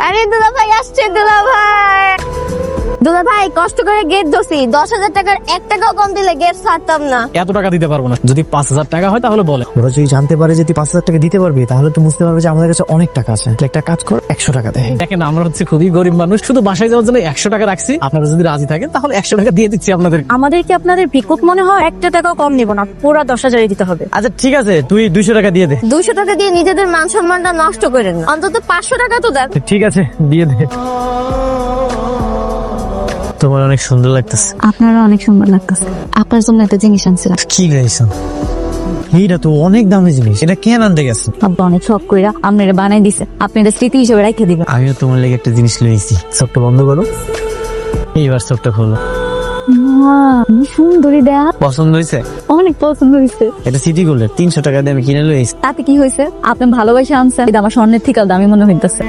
আরে দুলা ভাই আসছে, দুলা ভাই। দুলা ভাই কষ্ট করে গেট ধরছি, 10,000 টাকার 1 টাকাও কম দিলে গেট ছাড়তাম না। এত টাকা দিতে পারবো না, যদি 5,000 টাকা হয় তাহলে বলে। ওরা যদি জানতে পারে যে তুই 5,000 টাকা দিতে পারবি, তাহলে তো বুঝতে পারবে যে আমাদের কাছে অনেক টাকা আছে। তুই একটা কাজ কর, 100 টাকা দে। দেখেন আমরা হচ্ছে খুবই গরিব মানুষ, শুধু বাসায় যাওয়ার জন্য 100 টাকা রাখছি। আপনারা যদি রাজি থাকেন তাহলে 100 টাকা দিয়ে দিচ্ছি আপনাদের। আমাদের কি আপনাদের ভিক্ষুক মনে হয়? 1 টাকাও কম নিব না, পুরো 10,000 দিতে হবে। আচ্ছা ঠিক আছে, তুই 200 টাকা দিয়ে দে। 200 টাকা দিয়ে নিজেদের মান সম্মানটা নষ্ট করেন না, অন্তত 500 টাকা তো দেন। ঠিক আছে, দিয়ে দে। তোমার অনেক সুন্দর লাগতেছে। আপনারা অনেক সুন্দর লাগতেছে। আপনার জন্য একটা জিনিস আনছিলাম। কি গাইছেন? এইটা তো অনেক দামি জিনিস, এটা কেন আনতে গেছে? আব্বা অনেক শখ কইরা আপনারা বানাই দিছে, আপনি এটা স্মৃতি হিসেবে রেখে দিবেন। আমিও তোমার লেগে একটা জিনিস লইছি। চোখটা বন্ধ করো, এইবার চোখটা খোলো। সুন্দরী দেয়া, পছন্দ হয়েছে? অনেক পছন্দ হয়েছে। এটা সিটি গোল্ডের 300 টাকা দিয়ে আমি কিনে লইছি। তাতে কি হয়েছে? আপনি ভালোবাসা আনছেন, এটা আমার স্বর্ণের থেকে দামি মনে হইতেছে।